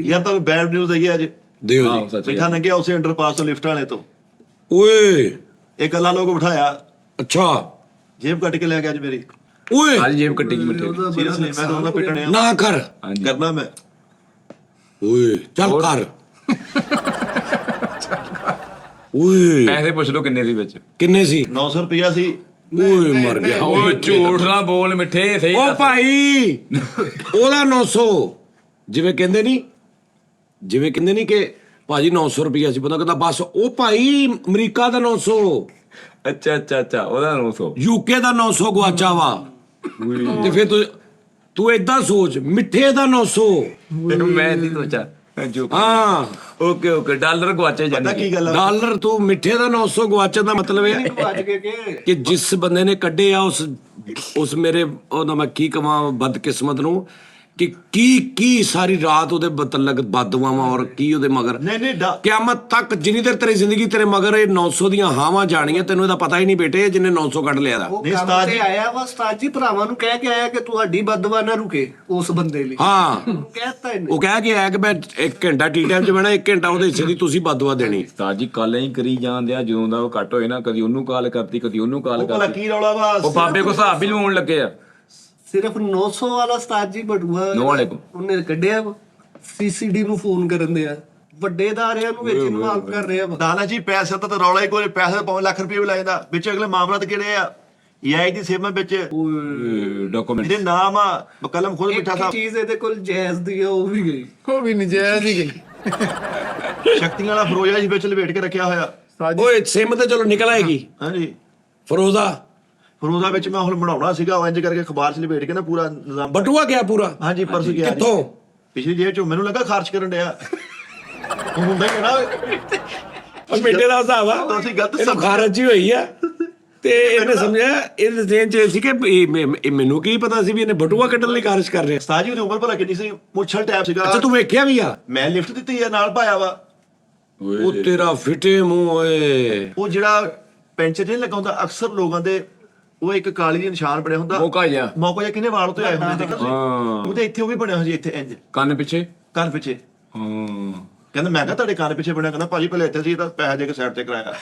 ਯਾਰ ਤੁਹਾਨੂੰ bad news ਦਈਏ ਅੱਜ। ਦਿਓ ਜੀ। ਮਿੱਠਾ ਲੰਘਿਆ ਉਸੇ ਅੰਡਰਪਾਸ ਤੋਂ ਲਿਫਟ ਵਾਲੇ ਤੋਂ। ਓਏ ਇੱਕ ਅੱਲਾ ਲੋਕ ਬਿਠਾਇਆ, ਅੱਛਾ ਜੇਬ ਕੱਟ ਕੇ ਲੈ ਗਿਆ ਅੱਜ ਮੇਰੀ। ਓਏ ਅੱਜ ਜੇਬ ਕੱਟੀ ਜੀ ਮਿੱਠੇ ਦੀ। ਸੀਰੀਅਸਲੀ ਮੈਂ ਉਹਦਾ ਪਿੱਟਣੇ ਆ। ਨਾ ਕਰ। ਕਰਨਾ ਮੈਂ। ਓਏ ਚੱਲ ਕਰ। ਓਏ ਪੈਸੇ ਪੁੱਛ ਲਓ ਕਿੰਨੇ ਸੀ ਵਿੱਚ। ਕਿੰਨੇ ਸੀ? 900 ਰੁਪਇਆ ਸੀ। ਓਏ ਮਰ ਗਿਆ। ਓਏ ਝੂਠ ਨਾ ਬੋਲ ਮਿੱਠੇ, ਸਹੀ ਓ ਦੱਸ। ਭਾਈ ਉਹਦਾ 900 ਜਿਵੇਂ ਕਹਿੰਦੇ ਨਹੀਂ ਕਿ ਭਾਜੀ 900 ਰੁਪਇਆ ਸੀ, ਬੰਦਾ ਕਹਿੰਦਾ ਬਸ ਉਹ ਭਾਈ ਅਮਰੀਕਾ ਦਾ 900, ਅੱਛਾ ਉਹਦਾ 900। ਯੂਕੇ ਦਾ 900 ਗਵਾਚਾ ਵਾ। ਤੇ ਫਿਰ ਤੂੰ ਏਦਾਂ ਸੋਚ, ਮਿੱਠੇ ਦਾ 900। ਮੈਂ ਨਹੀਂ ਸੋਚਾ ਜੋ। ਹਾਂ ਓਕੇ ਡਾਲਰ ਗਵਾਚੇ ਪਤਾ ਜਾਂਦੇ ਕੀ ਗੱਲ ਆ? ਡਾਲਰ ਤੂੰ ਮਿੱਠੇ ਦਾ 900 ਗਵਾਚਣ ਦਾ ਮਤਲਬ ਇਹ ਕਿ ਜਿਸ ਬੰਦੇ ਨੇ ਕੱਢੇ ਆ ਉਸ ਮੇਰੇ ਉਹਦਾ ਮੈਂ ਕੀ ਕਵਾਂ ਬਦਕਿਸਮਤ ਨੂੰ ਕਿ ਕੀ ਸਾਰੀ ਰਾਤ ਉਹਦੇ ਮਤਲਬ ਬਦਦੁਆਵਾਂ ਔਰ ਕੀ ਉਹਦੇ ਮਗਰ ਨਹੀਂ ਕਿਆਮਤ ਤੱਕ ਜਿੰਨੀ ਦੇਰ ਤੇਰੀ ਜ਼ਿੰਦਗੀ ਤੇਰੇ ਮਗਰ ਇਹ 900 ਦੀਆਂ ਹਾਵਾਂ ਜਾਣੀਆਂ, ਤੈਨੂੰ ਇਹਦਾ ਪਤਾ ਹੀ ਨਹੀਂ ਬੇਟੇ ਜਿੰਨੇ 900 ਕੱਢ ਲਿਆ ਦਾ। ਉਹ ਨਹੀਂ, ਕੰਮ ਉਸਤਾਦ ਤੇ ਜੀ। ਆਇਆ ਵਾ ਉਸਤਾਦ ਜੀ, ਭਰਾਵਾਂ ਨੂੰ ਕਹਿ ਕੇ ਆਇਆ ਕਿ ਤੁਹਾਡੀ ਬਦਦੁਆ ਨਾ ਰੁਕੇ ਉਸ ਬੰਦੇ ਲਈ। ਹਾਂ ਕਹਿਤਾ ਇਹਨੇ। ਉਹ ਕਹਿ ਕੇ ਆਇਆ ਕਿ ਮੈਂ 1 ਘੰਟਾ ਟੀ ਟਾਈਮ 'ਚ ਬਹਿਣਾ, 1 ਘੰਟਾ ਉਹਦੇ ਹਿੱਸੇ ਦੀ ਤੁਸੀਂ ਬਦਦੁਆ ਦੇਣੀ। ਉਸਤਾਦ ਜੀ ਕੱਲ ਹੀ ਕਰੀ ਜਾਂਦੇ ਆ, ਜਦੋਂ ਦਾ ਉਹ ਕੱਟ ਹੋਏ ਨਾ, ਕਦੀ ਉਹਨੂੰ ਕਾਲ ਕਰਤੀ ਕਦੀ ਉਹਨੂੰ ਕਾਲ ਉਹ ਭਲਾ ਕਰਤੀ। ਕੀ ਰੌਲਾ ਵਾ? ਉਹ ਬਾਬੇ ਕੋ ਹਿਸਾਬ ਵੀ ਲਵਾਉਣ ਲੱਗੇ ਆ। ਸਿਰਫ 900 ਵਾਲਾ ਉਸਤਾਦ ਜੀ ਬਟੂਆ ਨੌ ਵਾਲੇ ਕੋ। ਉਹਨੇ ਕੱਢਿਆ ਵਾ। ਸੀਸੀਡੀ ਨੂੰ ਫੋਨ ਕਰਨ ਦੇ ਆ, ਵੱਡੇ ਅਦਾਰਿਆਂ ਨੂੰ ਵਿੱਚ ਇਨਵਾਲਵ ਕਰ ਰਹੇ ਆ ਵਾ। ਦਾਨਾ ਜੀ ਪੈਸੇ ਤਾਂ ਰੌਲਾ ਹੀ ਕੋਈ, ਪੈਸੇ 5 ਲੱਖ ਰੁਪਏ ਵੀ ਲੈ ਜਾਂਦਾ ਵਿੱਚ। ਅਗਲੇ ਮਾਮਲਾਤ ਕਿਹੜੇ ਆ? EI ਦੀ ਸੇਵਾ ਵਿੱਚ ਡਾਕੂਮੈਂਟ ਇਹਦੇ ਨਾਮ ਆ, ਕਲਮ ਖੁਦ ਇੱਕ ਮਿੱਠਾ ਹੀ ਸਾਹਿਬ। ਚੀਜ਼ ਇਹਦੇ ਕੋਲ ਜਾਇਜ਼ ਦੀ ਆ, ਉਹ ਵੀ ਗਈ। ਉਹ ਵੀ ਨਜਾਇਜ਼ ਹੀ ਗਈ। ਸ਼ਕਤੀਆਂ ਵਾਲਾ ਫਰੋਜ਼ਾ ਜੀ ਵਿੱਚ ਲਪੇਟ ਕੇ ਰੱਖਿਆ ਹੋਇਆ। ਓਏ ਸਿਮ ਤੇ ਚਲੋ ਨਿਕਲ ਆਏਗੀ ਹਾਂਜੀ, ਫਰੋਜ਼ਾ ਵਿੱਚ ਮੈਂ ਹੁਣ ਬਣਾਉਣਾ ਸੀਗਾ, ਉਹ ਇੰਜ ਕਰਕੇ ਅਖਬਾਰ 'ਚ ਲਪੇਟ ਕੇ ਨਾ ਪੂਰਾ ਨਿਜ਼ਾਮ। ਬਟੂਆ ਗਿਆ ਪੂਰਾ। ਹਾਂਜੀ ਪਰਸ ਗਿਆ ਜੀ। ਕਿੱਥੋਂ? ਪਿਛਲੀ ਜੇਬ 'ਚੋਂ। ਮੈਨੂੰ ਲੱਗਾ ਖਰਚ ਕਰਨ ਡਿਆ। ਉਹ ਹੁੰਦਾ ਹੀ ਹੈ ਨਾ। ਉਹ ਬੇਟੇ ਦਾ ਹਿਸਾਬ ਆ, ਤੁਸੀਂ ਗਲਤ ਇਹਨੂੰ ਖਾਰਜ ਹੀ ਹੋਈ ਆ ਤੇ ਇਹਨੇ ਸਮਝਿਆ, ਇਹਦੇ ਜ਼ਹਿਨ 'ਚ ਇਹ ਸੀ ਕਿ ਇਹ ਮੈਨੂੰ ਕੀ ਪਤਾ ਸੀ ਵੀ ਇਹਨੇ ਬਟੂਆ ਕੱਢਣ ਲਈ ਖਾਰਜ ਕਰ ਰਿਹਾ। ਉਸਤਾਦ ਜੀ ਦੀ ਉਮਰ ਭਲਾ ਕਿੰਨੀ ਸੀ? ਮੁੱਛਲ ਟਾਈਪ ਸੀਗਾ। ਅੱਛਾ ਤੂੰ ਵੇਖਿਆ ਵੀ ਆ? ਮੈਂ ਲਿਫਟ ਦਿੱਤੀ ਆ, ਨਾਲ ਪਾਇਆ ਵਾ। ਉਹ ਤੇਰਾ ਫਿੱਟੇ ਮੂੰਹ ਓਏ। ਉਹ ਜਿਹੜਾ ਪੈਂਚਰ ਨਹੀਂ ਲਗਾਉਂਦਾ ਅਕਸਰ ਲੋਕਾਂ ਦੇ, ਉਹ ਇੱਕ ਕਾਲੀ ਦੀ ਨਿਸ਼ਾਨ ਬਣਿਆ ਹੁੰਦਾ। ਮੌਕਾ ਜਿਹਾ ਕਿੰਨੇ ਵਾਲ ਉੱਤੇ ਆਏ ਹੁੰਦੇ ਦੇਖੋ ਤੁਸੀਂ। ਉਹਦੇ ਇੱਥੇ ਉਹ ਵੀ ਬਣਿਆ ਹੋਇਆ ਜੀ, ਇੱਥੇ ਇੰਜ ਕੰਨ ਪਿੱਛੇ। ਕੰਨ ਪਿੱਛੇ। ਹਾਂ ਕਹਿੰਦਾ ਮੈਂ ਕਿਹਾ ਤੁਹਾਡੇ ਕੰਨ ਪਿੱਛੇ ਬਣਿਆ। ਕਹਿੰਦਾ ਭਾਜੀ ਪਹਿਲੇ ਇੱਥੇ ਸੀ, ਤਾਂ ਪੈਸੇ ਦੇ ਕੇ ਸਾਈਡ ਤੇ ਕਰਾਇਆ।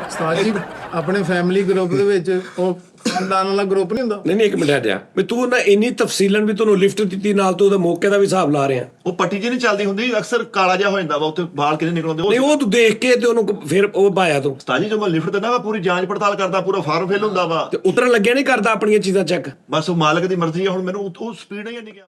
ਉਸਤਾਦ ਜੀ ਆਪਣੇ ਫੈਮਿਲੀ ਗਰੁੱਪ ਦੇ ਵਿੱਚ ਉਹ ਖਾਨਦਾਨ ਵਾਲਾ ਗਰੁੱਪ ਨਹੀਂ ਹੁੰਦਾ। ਨਹੀਂ ਇੱਕ ਮਿੰਟ ਹਟਿਆ ਵੀ ਤੂੰ ਨਾ ਇੰਨੀ ਤਫਸੀਲਨ ਵੀ ਤੁਹਾਨੂੰ ਲਿਫਟ ਦਿੱਤੀ, ਨਾਲ ਤੂੰ ਉਹਦੇ ਮੌਕੇ ਦਾ ਵੀ ਹਿਸਾਬ ਲਾ ਰਿਹਾ। ਉਹ ਪੱਟੀ ਜੀ ਨਹੀਂ ਚੱਲਦੀ ਹੁੰਦੀ, ਅਕਸਰ ਕਾਲਾ ਜਿਹਾ ਹੋ ਜਾਂਦਾ ਵਾ ਉੱਥੇ, ਵਾਲ ਕਿੰਨੇ ਨਿਕਲਉਂਦੇ। ਨਹੀਂ ਉਹ ਤੂੰ ਦੇਖ ਕੇ ਤੇ ਉਹਨੂੰ ਫਿਰ ਉਹ ਪਾਇਆ ਤੂੰ। ਉਸਤਾਦ ਜੀ ਜਦੋਂ ਮੈਂ ਲਿਫਟ ਦਿੰਦਾ ਵਾ, ਪੂਰੀ ਜਾਂਚ ਪੜਤਾਲ ਕਰਦਾ, ਪੂਰਾ ਫਾਰਮ ਫਿਲ ਹੁੰਦਾ ਵਾ। ਤੇ ਉਤਰਨ ਲੱਗਿਆ ਨਹੀਂ ਕਰਦਾ ਆਪਣੀਆਂ ਚੀਜ਼ਾਂ ਚੈੱਕ। ਬਸ ਉਹ ਮਾਲਕ ਦੀ ਮਰਜ਼ੀ ਆ। ਹੁਣ ਮੈਨੂੰ ਉਹ ਸਪੀਡ ਨਹੀਂ ਇੰਨੀ ਗਿਆ।